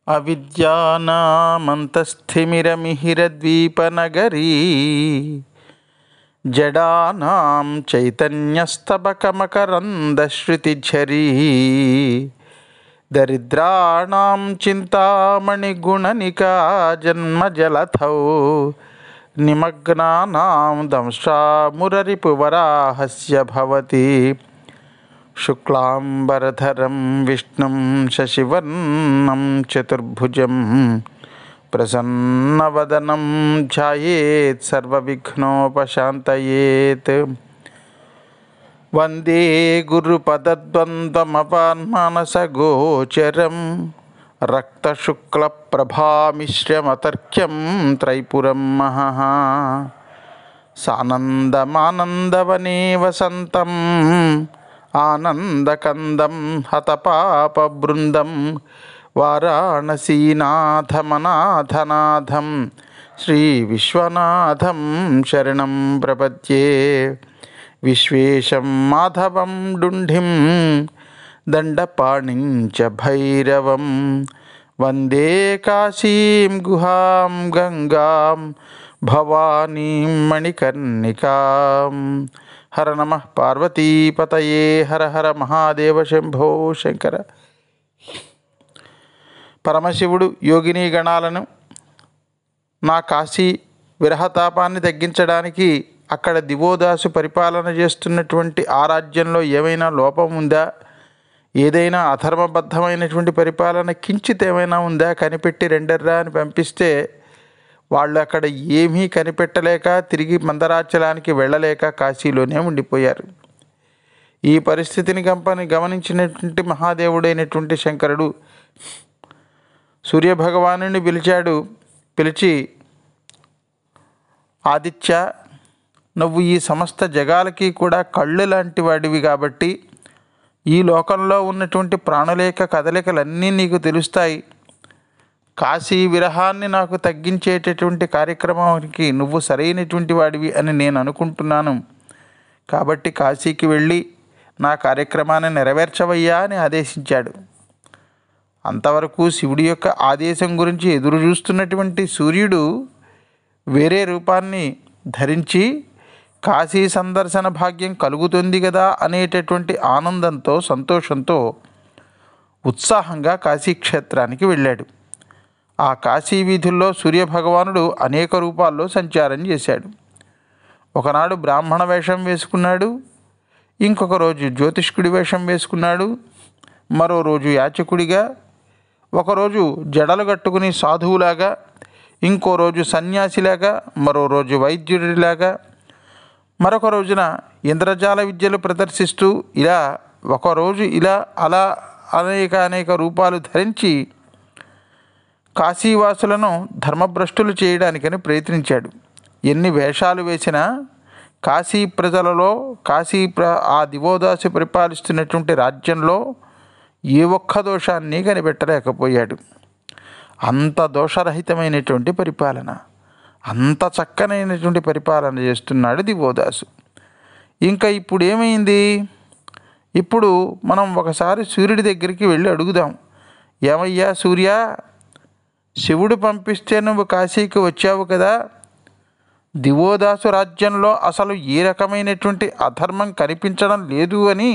అవిద్యానామంతస్థిమిరమిహిరద్వీపనగరీ జడానాం చైతన్యస్తబకమకరందశ్రుతిఝరీ దరిద్రాణాం చింతామణిగుణనికా జన్మజలధౌ నిమగ్నానాం దంష్ట్రామురరిపువరాహస్య భవతి శుక్లాంబరధరం విష్ణుం శశివర్ణం చతుర్భుజం ప్రసన్నవదనం ధ్యాయేత్ సర్వవిఘ్నోపశాంతయేత్. వందే గురుపదద్వంద్వమపాన్మానసగోచరం రక్తశుక్లప్రభామిశ్రమతర్క్యం త్రైపురం మహః. సానందమానందవనే వసంతం ఆనందకందం హతపాపబృందం వారాణసీనాథమనాథనాథం శ్రీవిశ్వనాథం శరణం ప్రపద్యే. విశ్వేశం మాధవం డుంఢిం దండపాణిం చ భైరవం వందే కాశీం గుహాం గంగాం భవానీం మణికర్ణికాం. హర నమః పార్వతీపతయే. హర హర మహాదేవ శంభో శంకర. పరమశివుడు యోగిని గణాలను నా కాశీ విరహతాపాన్ని తగ్గించడానికి అక్కడ దివోదాసు పరిపాలన చేస్తున్నటువంటి ఆ రాజ్యంలో ఏమైనా లోపం ఉందా, ఏదైనా అధర్మబద్ధమైనటువంటి పరిపాలన కించిత్ ఏమైనా ఉందా కనిపెట్టి రెండర్రా అని పంపిస్తే వాళ్ళు అక్కడ ఏమీ కనిపెట్టలేక తిరిగి మందరాచలానికి వెళ్ళలేక కాశీలోనే ఉండిపోయారు. ఈ పరిస్థితిని గమనించినటువంటి మహాదేవుడైనటువంటి శంకరుడు సూర్యభగవానుని పిలిచి ఆదిత్య, నువ్వు ఈ సమస్త జగాలకి కూడా కళ్ళు లాంటి వాడివి కాబట్టి ఈ లోకంలో ఉన్నటువంటి ప్రాణులేక కదలికలన్నీ నీకు తెలుస్తాయి. కాశీ విరహాన్ని నాకు తగ్గించేటటువంటి కార్యక్రమానికి నువ్వు సరైనటువంటి వాడివి అని నేను అనుకుంటున్నాను. కాబట్టి కాశీకి వెళ్ళి నా కార్యక్రమాన్ని నెరవేర్చవయ్యా అని ఆదేశించాడు. అంతవరకు శివుడి యొక్క ఆదేశం గురించి ఎదురు చూస్తున్నటువంటి సూర్యుడు వేరే రూపాన్ని ధరించి కాశీ సందర్శన భాగ్యం కలుగుతుంది కదా అనేటటువంటి ఆనందంతో సంతోషంతో ఉత్సాహంగా కాశీక్షేత్రానికి వెళ్ళాడు. ఆ కాశీ వీధుల్లో సూర్యభగవానుడు అనేక రూపాల్లో సంచారం చేశాడు. ఒకనాడు బ్రాహ్మణ వేషం వేసుకున్నాడు, ఇంకొక రోజు జ్యోతిష్కుడి వేషం వేసుకున్నాడు, మరో రోజు యాచకుడిగా, ఒకరోజు జడలు కట్టుకుని సాధువులాగా, ఇంకో రోజు సన్యాసిలాగా, మరో రోజు వైద్యుడిలాగా, మరొక రోజున ఇంద్రజాల విద్యలు ప్రదర్శిస్తూ ఇలా ఒకరోజు ఇలా అలా అనేక రూపాలు ధరించి కాశీవాసులను ధర్మభ్రష్టులు చేయడానికని ప్రయత్నించాడు. ఎన్ని వేషాలు వేసినా కాశీ ప్రజలలో ఆ దివోదాసు పరిపాలిస్తున్నటువంటి రాజ్యంలో ఏ ఒక్క దోషాన్ని కనిపెట్టలేకపోయాడు. అంత దోషరహితమైనటువంటి పరిపాలన, అంత చక్కనైనటువంటి పరిపాలన చేస్తున్నాడు దివోదాసు. ఇంకా ఇప్పుడు ఏమైంది? ఇప్పుడు మనం ఒకసారి సూర్యుడి దగ్గరికి వెళ్ళి అడుగుదాం. ఏమయ్యా సూర్య, శివుడు పంపిస్తే నువ్వు కాశీకి వచ్చావు కదా, దివోదాసు రాజ్యంలో అసలు ఏ రకమైనటువంటి అధర్మం కనిపించడం లేదు అని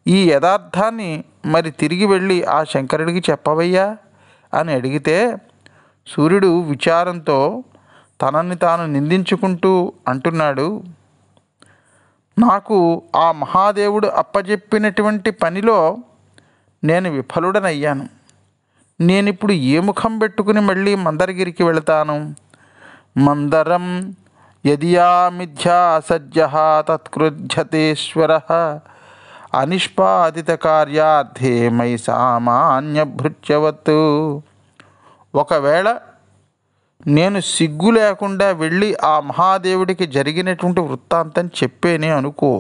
ఈ యథార్థాన్ని మరి తిరిగి వెళ్ళి ఆ శంకరుడికి చెప్పవయ్యా అని అడిగితే సూర్యుడు విచారంతో తనని తాను నిందించుకుంటూ అంటున్నాడు, నాకు ఆ మహాదేవుడు అప్పజెప్పినటువంటి పనిలో నేను విఫలుడనయ్యాను. నేనిప్పుడు ఏ ముఖం పెట్టుకుని మళ్ళీ మందరగిరికి వెళతాను? మందరం యదియా మిథ్యా సజ్జః తత్కృధ్యతేశ్వర అనిష్పాదిత కార్యార్థే మయి సామాన్యభృత్యవత్. ఒకవేళ నేను సిగ్గు లేకుండా వెళ్ళి ఆ మహాదేవుడికి జరిగినటువంటి వృత్తాంతం చెప్పేనే అనుకో,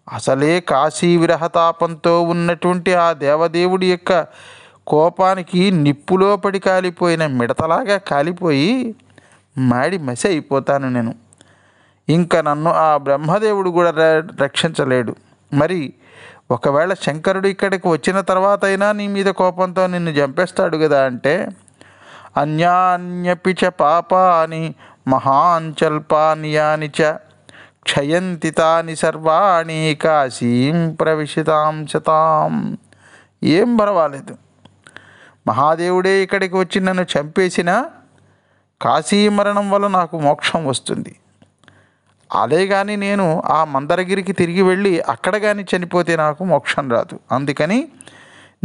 అసలే కాశీ విరహతాపంతో ఉన్నటువంటి ఆ దేవదేవుడి యొక్క కోపానికి నిప్పులో పడి కాలిపోయిన మిడతలాగా కాలిపోయి మాడి మసి అయిపోతాను నేను. ఇంకా నన్ను ఆ బ్రహ్మదేవుడు కూడా రక్షించలేడు. మరి ఒకవేళ శంకరుడు ఇక్కడికి వచ్చిన తర్వాత అయినా నీ మీద కోపంతో నిన్ను చంపేస్తాడు కదా అంటే, అన్యాన్యపి చ పాపాని మహాంచల్పాని యాని చ క్షయంతి తాని సర్వాణి కాశీం ప్రవిశతాం శతాం. ఏం పర్వాలేదు, మహాదేవుడే ఇక్కడికి వచ్చి నన్ను చంపేసినా కాశీ మరణం వల్ల నాకు మోక్షం వస్తుంది. అదే కానీ నేను ఆ మందరగిరికి తిరిగి వెళ్ళి అక్కడ కానీ చనిపోతే నాకు మోక్షం రాదు. అందుకని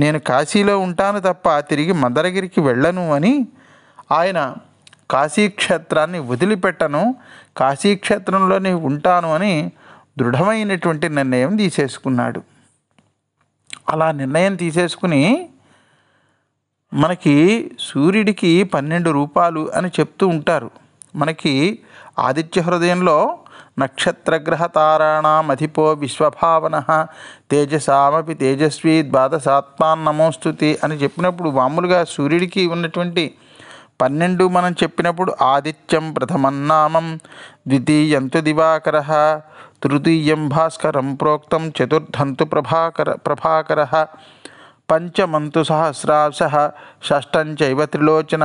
నేను కాశీలో ఉంటాను తప్ప తిరిగి మందరగిరికి వెళ్ళను అని ఆయన కాశీక్షేత్రాన్ని వదిలిపెట్టను, కాశీక్షేత్రంలోనే ఉంటాను అని దృఢమైనటువంటి నిర్ణయం తీసేసుకున్నాడు. అలా నిర్ణయం తీసేసుకుని మనకి సూర్యుడికి 12 రూపాలు అని చెప్తూ ఉంటారు. మనకి ఆదిత్య హృదయంలో నక్షత్రగ్రహ తారాణమధిపో విశ్వభావన తేజసామపి తేజస్వి ద్వాదశాత్మాన్ నమోస్తుతి అని చెప్పినప్పుడు మామూలుగా సూర్యుడికి ఉన్నటువంటి 12 మనం చెప్పినప్పుడు ఆదిత్యం ప్రథమన్నామం, ద్వితీయంతు దివాకర, తృతీయం భాస్కరం ప్రోక్తం, చతుర్థంతు ప్రభాకర, పంచమంతు సహస్రాంశ, షష్టం చైవ త్రిలోచన,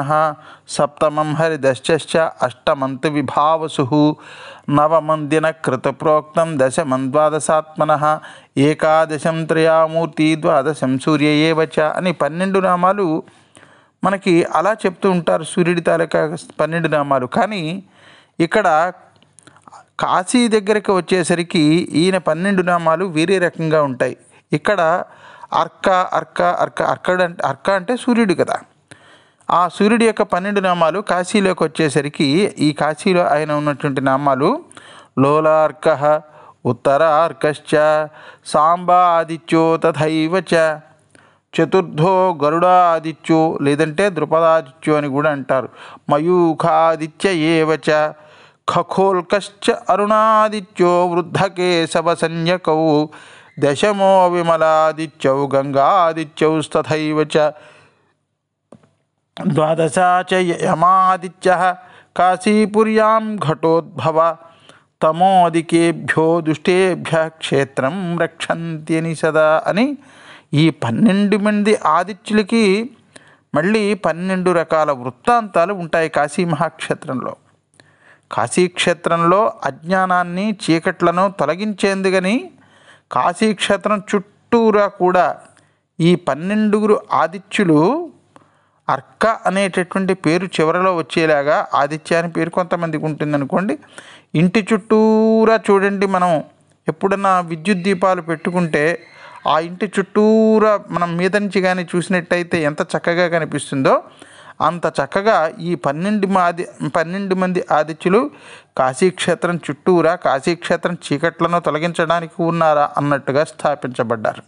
సప్తమం హరిదశ్చ, అష్టమంతు విభావసు, నవమం దినకృత ప్రోక్తం, దశమం ద్వాదశాత్మన, ఏకాదశం త్రయామూర్తి, ద్వాదశం సూర్య ఏవ చ అని 12 నామాలు మనకి అలా చెప్తూ ఉంటారు, సూర్యుడి తాలూకా 12 నామాలు. కానీ ఇక్కడ కాశీ దగ్గరికి వచ్చేసరికి ఈయన 12 నామాలు వేరే రకంగా ఉంటాయి. ఇక్కడ అర్క అర్క అర్క అర్క అంటే సూర్యుడు కదా, ఆ సూర్యుడి యొక్క 12 నామాలు కాశీలోకి వచ్చేసరికి ఈ కాశీలో ఆయన ఉన్నటువంటి నామాలు లోలార్క, ఉత్తరార్కశ్చ, సాంబాదిత్యో తథైవ చ, చతుర్థో గరుడాదిత్యో లేదంటే ద్రుపదాదిత్యో అని కూడా అంటారు, మయూఖాదిత్య ఏవ చ, ఖగోల్కశ్చ అరుణాదిత్యో వృద్ధకేశవ సంజ్ఞకౌ, దశమో విమలాదిత్యౌ గంగాదిత్యౌ తథైవ చ, ద్వాదశా చ యమాదిత్యః కాశీపుర్యాం ఘటోద్భవ, తమోదికేభ్యో దుష్టేభ్య క్షేత్రం రక్షంతి అని సదా అని ఈ 12 మంది ఆదిత్యులకి మళ్ళీ 12 రకాల వృత్తాంతాలు ఉంటాయి కాశీ మహాక్షేత్రంలో. కాశీక్షేత్రంలో అజ్ఞానాన్ని చీకట్లను తొలగించేందుకని కాశీక్షేత్రం చుట్టూరా కూడా ఈ 12 ఆదిత్యులు అర్క అనేటటువంటి పేరు చివరలో వచ్చేలాగా, ఆదిత్య అని పేరు కొంతమందికి ఉంటుందనుకోండి, ఇంటి చుట్టూరా చూడండి, మనం ఎప్పుడన్నా విద్యుత్ దీపాలు పెట్టుకుంటే ఆ ఇంటి చుట్టూరా మనం మీద నుంచి కానీ చూసినట్టయితే ఎంత చక్కగా కనిపిస్తుందో అంత చక్కగా ఈ 12 మంది ఆదిత్యులు కాశీక్షేత్రం చుట్టూరా కాశీక్షేత్రం చీకట్లను తొలగించడానికి ఉన్నారా అన్నట్టుగా స్థాపించబడ్డారు.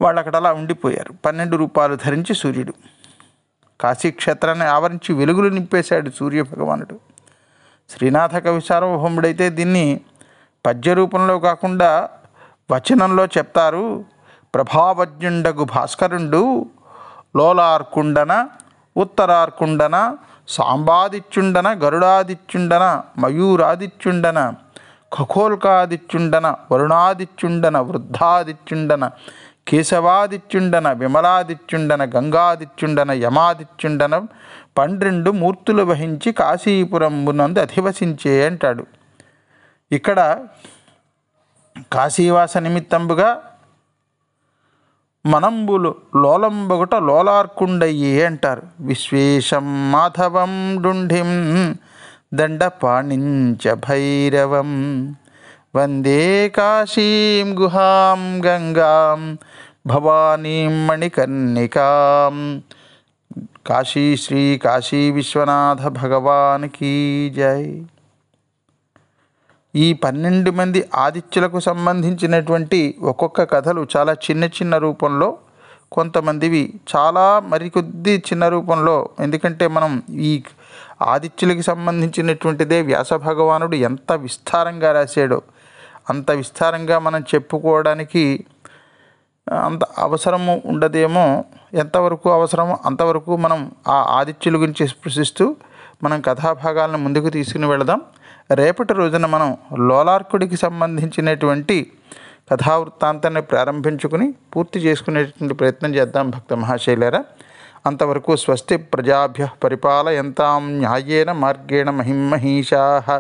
వాళ్ళు అక్కడ అలా ఉండిపోయారు. 12 రూపాలు ధరించి సూర్యుడు కాశీక్షేత్రాన్ని ఆవరించి వెలుగులు నింపేశాడు సూర్యభగవానుడు. శ్రీనాథ కవి సార్వభౌముడైతే దీన్ని పద్య రూపంలో కాకుండా వచనంలో చెప్తారు. ప్రభావజ్ఞుండగు భాస్కరుండు లోలార్కుండన, ఉత్తరార్కుండన, సాంబాదిత్యుండన, గరుడాదిత్యుండన, మయూరాదిత్యుండన, ఖగోల్కాదిత్యుండన, వరుణాదిత్యుండన, వృద్ధాదిత్యుండన, కేశవాదిత్యుండన, విమలాదిత్యుండన, గంగాదిత్యుండన, యమాదిత్యుండన 12 మూర్తులు వహించి కాశీపురంబునందు అధివసించే అంటాడు. ఇక్కడ కాశీవాస నిమిత్తంబుగా మనంబులు లోలంబగుట లోలార్కుండయ్యే అంటారు. విశ్వేశం మాధవం డుంఢిం దండపాణించ భైరవం, వందే కాశీం గుహాం గంగాం భవానీం మణికర్ణికాం. కాశీ శ్రీ కాశీ విశ్వనాథ భగవానికి జై. ఈ 12 మంది ఆదిత్యులకు సంబంధించినటువంటి ఒక్కొక్క కథలు చాలా చిన్న చిన్న రూపంలో, కొంతమందివి చాలా మరికొద్ది చిన్న రూపంలో. ఎందుకంటే మనం ఈ ఆదిత్యులకి సంబంధించినటువంటిదే వ్యాస భగవానుడు ఎంత విస్తారంగా రాశాడో అంత విస్తారంగా మనం చెప్పుకోవడానికి అంత అవసరము ఉండదేమో. ఎంతవరకు అవసరమో అంతవరకు మనం ఆ ఆదిత్యుల గురించి స్పృశిస్తూ మనం కథాభాగాలను ముందుకు తీసుకుని వెళదాం. రేపటి రోజున మనం లోలార్కుడికి సంబంధించినటువంటి కథావృత్తాంతాన్ని ప్రారంభించుకుని పూర్తి చేసుకునేటువంటి ప్రయత్నం చేద్దాం భక్త మహాశైలారా. అంతవరకు స్వస్తి ప్రజాభ్య పరిపాలయంతాం న్యాయేన మార్గేణ మహిమహీషాః.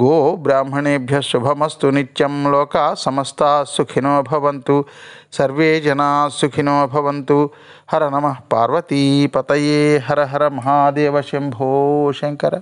గో బ్రాహ్మణేభ్య శుభమస్తు నిత్యం. లోకా సమస్తా సుఖినో భవంతు. సర్వే జనా సుఖినో భవంతు. హర నమః పార్వతీపతయే. హర హర మహాదేవ శంభో శంకర.